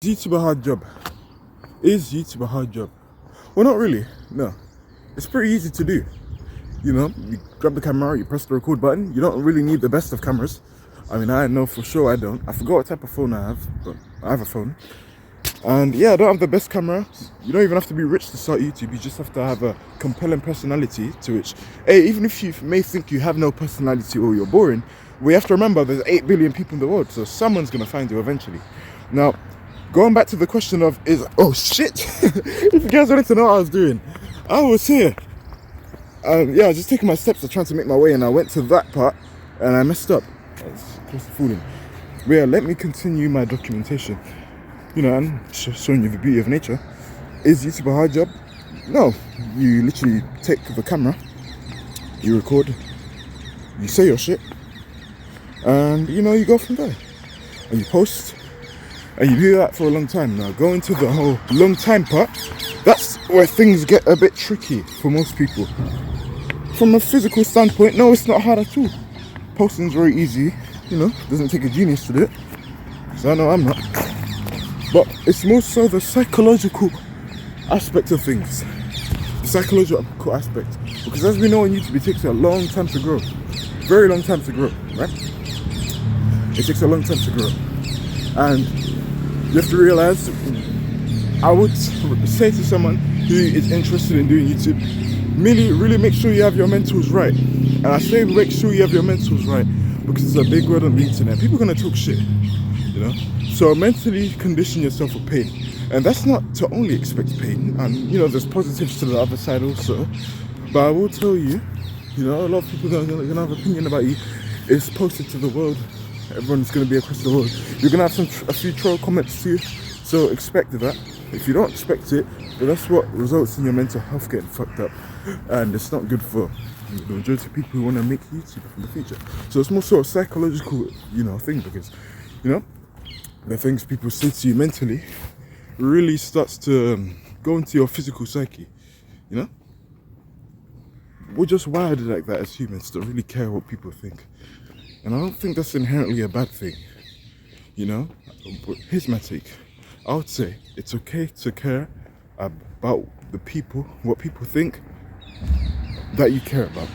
Is YouTube a hard job? Is YouTube a hard job? Well, not really. No, it's pretty easy to do. You know, you grab the camera, you press the record button. You don't really need the best of cameras. I mean, I know for sure I don't. I forgot what type of phone I have, but I have a phone. And yeah, I don't have the best camera. You don't even have to be rich to start YouTube. You just have to have a compelling personality to which, hey, even if you may think you have no personality or you're boring, we have to remember there's 8 billion people in the world, so someone's gonna find you eventually. Now, going back to the question of oh shit, if you guys wanted to know what I was doing, I was here. Yeah, I was just taking my steps, trying to make my way, and I went to that part, and I messed up. I was close to falling. But yeah, let me continue my documentation. You know, and showing you the beauty of nature. Is YouTube a hard job? No. You literally take the camera, you record, you say your shit, and you know, you go from there. And you post, and you do that for a long time. Now, going to the whole long time part, that's where things get a bit tricky for most people. From a physical standpoint, no, it's not hard at all. Posting's very easy, you know, doesn't take a genius to do it. So I know I'm not. But it's more so the psychological aspect of things. The psychological aspect. Because as we know on YouTube, it takes a long time to grow. Very long time to grow, right? It takes a long time to grow. And you have to realize, I would say to someone who is interested in doing YouTube, really make sure you have your mentals right. And I say make sure you have your mentals right because it's a big word on the internet. People are going to talk shit, you know? So mentally condition yourself for pain. And that's not to only expect pain. And, you know, there's positives to the other side also. But I will tell you, you know, a lot of people are going to have an opinion about you. It's posted to the world. Everyone's going to be across the world. You're going to have a few troll comments too. So expect that. If you don't expect it, then that's what results in your mental health getting fucked up. And it's not good for the majority of people who want to make YouTube in the future. So it's more sort of psychological, you know, thing because, you know, the things people say to you mentally really starts to go into your physical psyche, you know? We're just wired like that as humans to really care what people think. And I don't think that's inherently a bad thing, you know? But here's my take. I would say it's okay to care about the people, what people think that you care about.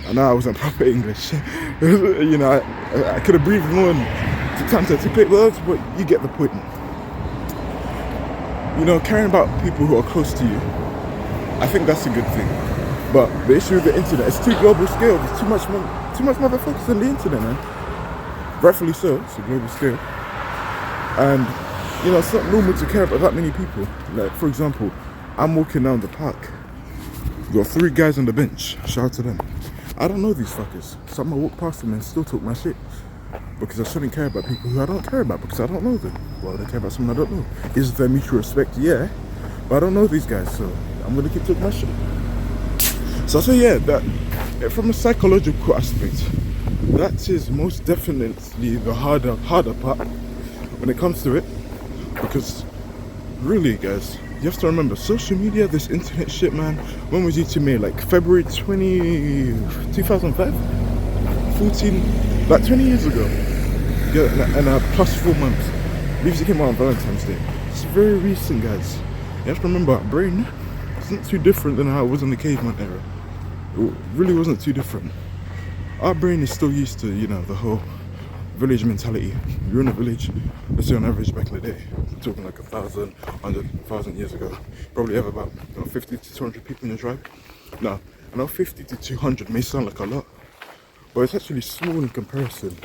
I know I wasn't proper English. You know, I could have breathed more to time to articulate words, but you get the point. You know, caring about people who are close to you, I think that's a good thing. But the issue with the internet, it's too global scale. There's too much motherfuckers on the internet, man. Rightfully so, it's a global scale. And, you know, it's not normal to care about that many people. Like, for example, I'm walking down the park. Got 3 guys on the bench. Shout out to them. I don't know these fuckers. So I'm gonna walk past them and still talk my shit. Because I shouldn't care about people who I don't care about because I don't know them. Well, I care about someone I don't know. Is there mutual respect? Yeah. But I don't know these guys, so I'm gonna keep talking my shit. So I say, yeah, that from a psychological aspect, that is most definitely the harder part when it comes to it. Because really, guys, you have to remember, social media, this internet shit, man, when was YouTube made? Like February 2005? 14, like 20 years ago. Yeah, and plus 4 months. Music came out on Valentine's Day. It's very recent, guys. You have to remember, our brain isn't too different than how it was in the caveman era. It really wasn't too different. Our brain is still used to, you know, the whole village mentality. You're in a village, let's say on average back in the day, we're talking like 1,000 years ago. Probably have about 50 to 200 people in your tribe. Now, I know 50 to 200 may sound like a lot, but it's actually small in comparison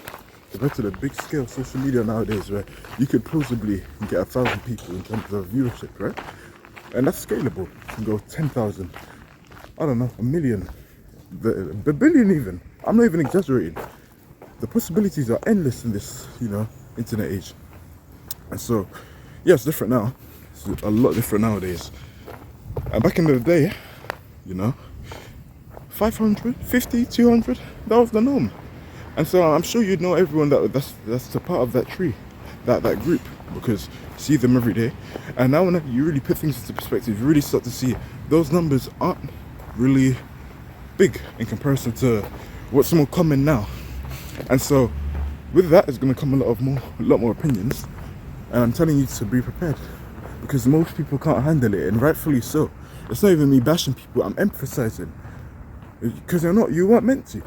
compared to the big scale social media nowadays where you could plausibly get 1,000 people in terms of viewership, right? And that's scalable. You can go 10,000, I don't know, a million, the billion even. I'm not even exaggerating. The possibilities are endless in this, you know, internet age. And so, yeah, it's different now. It's a lot different nowadays. And back in the day, you know, 500, 50, 200, that was the norm. And so I'm sure you'd know everyone that's a part of that tree, that group, because you see them every day. And now whenever you really put things into perspective, you really start to see those numbers aren't really big in comparison to what's more common now. And so with that is going to come a lot more opinions. And I'm telling you to be prepared, because most people can't handle it, and rightfully so. It's not even me bashing people, I'm emphasizing. Because you weren't meant to.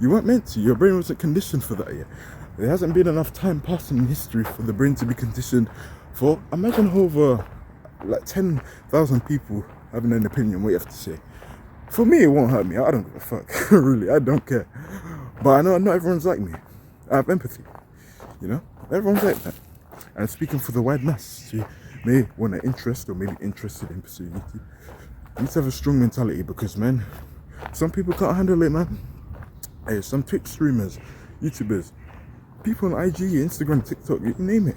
You weren't meant to. Your brain wasn't conditioned for that yet. There hasn't been enough time passing in history for the brain to be conditioned for. Imagine over like 10,000 people having an opinion, what you have to say. For me, it won't hurt me. I don't give a fuck. Really, I don't care. But I know not everyone's like me. I have empathy. You know? Everyone's like that. And speaking for the wide mass, you may want an interest or maybe interested in pursuing YouTube. You need to have a strong mentality, because, man, some people can't handle it, man. Hey, some Twitch streamers, YouTubers, people on IG, Instagram, TikTok, you name it.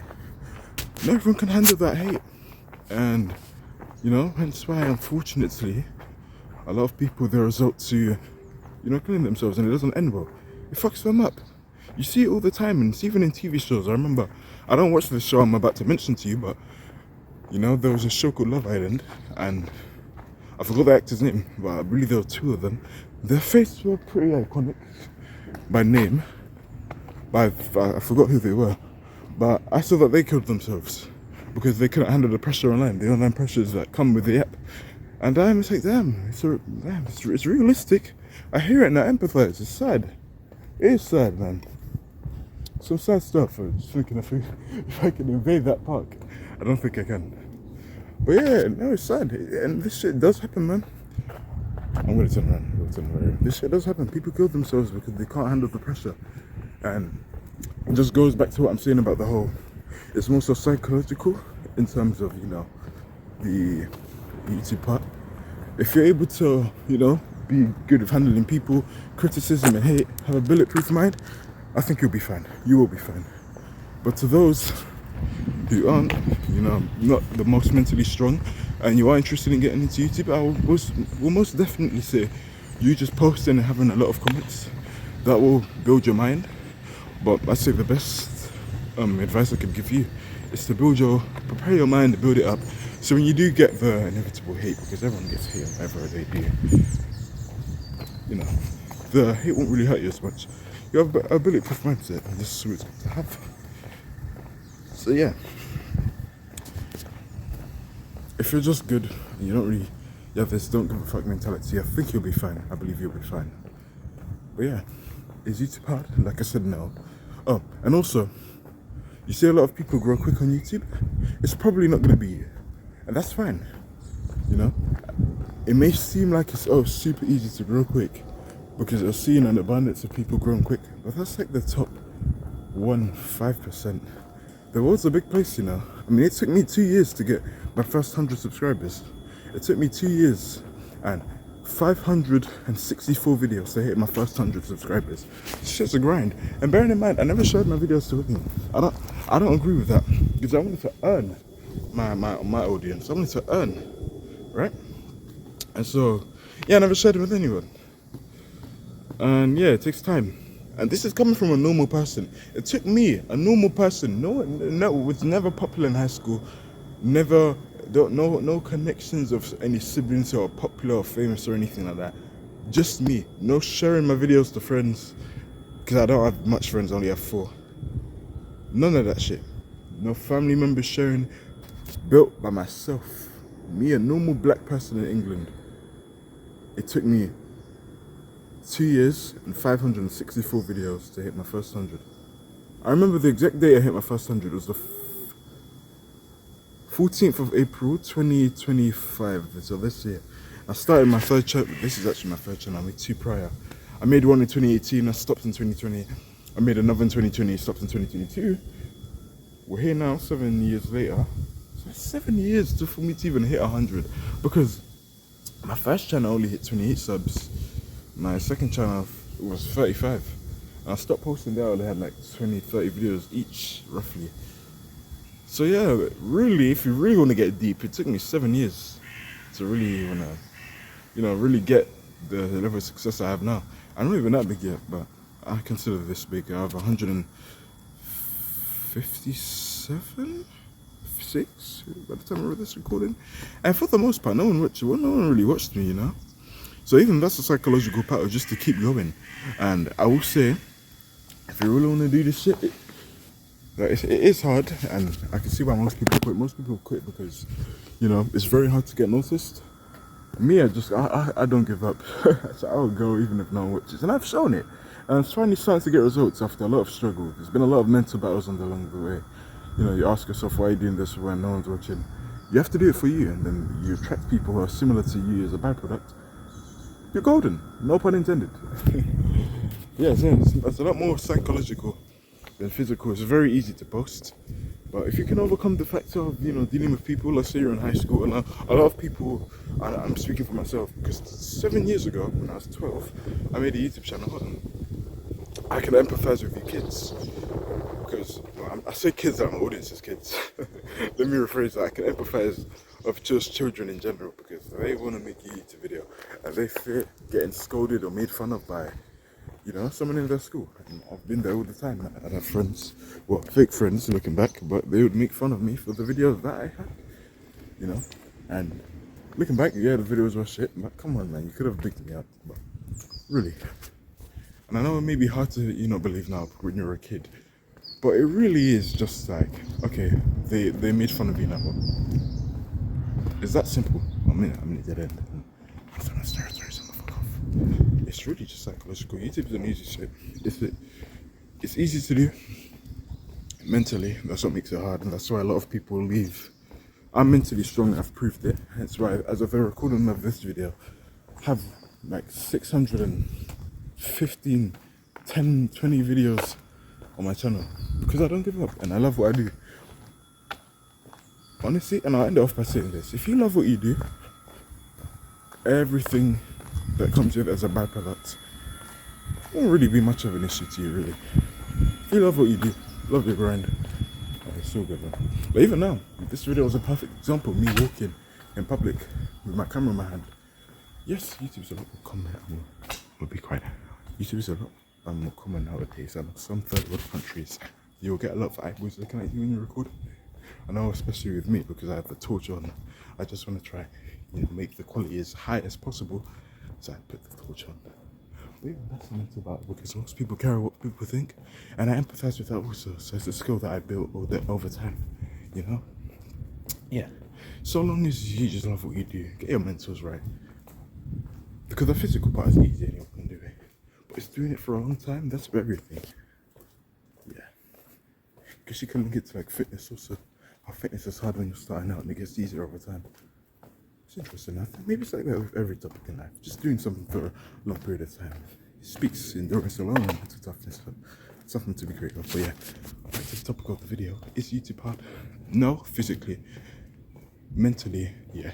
Not everyone can handle that hate. And, you know, hence why, unfortunately, a lot of people, they resort to, you know, killing themselves, and it doesn't end well. It fucks them up. You see it all the time, and it's even in TV shows. I remember, I don't watch the show I'm about to mention to you, but, you know, there was a show called Love Island, and I forgot the actor's name, but I believe there were two of them. Their faces were pretty iconic by name, but I forgot who they were. But I saw that they killed themselves because they couldn't handle the pressure online, the online pressures that come with the app. And I'm just like, damn, it's realistic. I hear it and I empathize. It's sad. It is sad, man. Some sad stuff. I'm just thinking if I can invade that park. I don't think I can. But yeah, no, it's sad. And this shit does happen, man. I'm gonna turn around. This shit does happen. People kill themselves because they can't handle the pressure. And it just goes back to what I'm saying about the whole, it's more so psychological in terms of, you know, the YouTube part. If you're able to, you know, be good with handling people, criticism and hate, have a bulletproof mind, I think you'll be fine. You will be fine. But to those who aren't, you know, not the most mentally strong, and you are interested in getting into YouTube, I will most definitely say you just posting and having a lot of comments. That will build your mind. But I say the best advice I could give you is to prepare your mind, build it up. So when you do get the inevitable hate, because everyone gets hate whatever they do, you know, the hate won't really hurt you as much. You have a bulletproof mindset, and this is what it's good to have. So yeah, if you're just good and you don't really, you have this don't give a fuck mentality, I think you'll be fine. I believe you'll be fine. But yeah, is YouTube hard? Like I said, no. Oh, and also, you see a lot of people grow quick on YouTube. It's probably not going to be you, and that's fine. You know, it may seem like it's super easy to grow quick because you're seeing an abundance of people growing quick, but that's like the top 5%. The world's a big place, you know. I mean, it took me 2 years to get my first 100 subscribers. It took me 2 years and 564 videos to hit my first 100 subscribers. It's just a grind. And bearing in mind, I never shared my videos to anyone. I don't agree with that, because I wanted to earn my audience. I wanted to earn, right? And so, yeah, I never shared it with anyone. And yeah, it takes time. And this is coming from a normal person. It took me, a normal person, no, was never popular in high school, no connections of any siblings who are popular or famous or anything like that. Just me. No sharing my videos to friends, because I don't have much friends, I only have 4. None of that shit. No family members sharing. Built by myself. Me, a normal black person in England. It took me 2 years and 564 videos to hit my first 100. I remember the exact day I hit my first 100. It was the 14th of April 2025, so this year. I started my third channel. This is actually my third channel. I made 2 prior. I made one in 2018, I stopped in 2020. I made another in 2020, stopped in 2022. We're here now, 7 years later. So it's 7 years for me to even hit 100, because my first channel only hit 28 subs. My second channel was 35. And I stopped posting there, I only had like 20, 30 videos each, roughly. So yeah, really, if you really want to get deep, it took me 7 years to really want to, you know, really get the level of success I have now. I'm not even that big yet, but I consider this big. I have 157, 6 by the time I wrote this recording. And for the most part, no one really watched me, you know. So even that's a psychological part of just to keep going. And I will say, if you really want to do this shit, Like, it is hard, and I can see why most people quit. Most people quit because, you know, it's very hard to get noticed. Me, I don't give up. So I'll go even if no one watches, and I've shown it. And I'm finally starting to get results after a lot of struggle. There's been a lot of mental battles along the way. You know, you ask yourself, why are you doing this when no one's watching? You have to do it for you, and then you attract people who are similar to you as a byproduct. You're golden, no pun intended. Yeah, it's a lot more psychological than physical. It's very easy to boast, but if you can overcome the factor of, you know, dealing with people, let's say you're in high school, and a lot of people, I'm speaking for myself, because 7 years ago, when I was 12, I made a YouTube channel, and I can empathize with you kids, because I say kids, my audience is kids. Let me rephrase that. I can empathize of just children in general, because they want to make a YouTube video and they fear getting scolded or made fun of by, you know, someone in their school. And I've been there all the time. I had friends, well, fake friends looking back, but they would make fun of me for the videos that I had, you know. And looking back, yeah, the videos were shit, but come on, man, you could have picked me up, but really. And I know it may be hard to, you know, believe now when you're a kid, but it really is just like, okay, they made fun of me now. It's that simple. I'm in a dead end. Sorry, son, fuck off. It's really just psychological. YouTube is an easy shit. It's easy to do mentally. That's what makes it hard, and that's why a lot of people leave. I'm mentally strong. I've proved it. That's why, as of the recording of this video, I have like 615, 10, 20 videos on my channel, because I don't give up and I love what I do. Honestly, and I'll end it off by saying this: if you love what you do, everything that comes with it as a byproduct won't really be much of an issue to you, really. If you love what you do, love your grind, it's so good, man. But even now, this video was a perfect example of me walking in public with my camera in my hand. Yes, YouTube's a lot more common. We'll be quiet. YouTube is a lot more common nowadays, and some third world countries, you'll get a lot of eyeballs looking at you when you record. I know, especially with me, because I have the torch on. I just want to try, you know, make the quality as high as possible, so I put the torch on. But yeah, that's what it's about, because most people care what people think, and I empathize with that also. So it's a skill that I built over time, you know. Yeah. So long as you just love what you do, get your mentals right, because the physical part is easy, anyone can do it. But it's doing it for a long time. That's everything. Yeah. Because you can link it to like fitness also. How fitness is hard when you're starting out, and it gets easier over time. It's interesting. I think maybe it's like that with every topic in life. Just doing something for a long period of time. It speaks endurance alone and mental toughness. So something to be grateful for. Yeah. Back to the topic of the video. Is YouTube hard? No, physically. Mentally, yeah.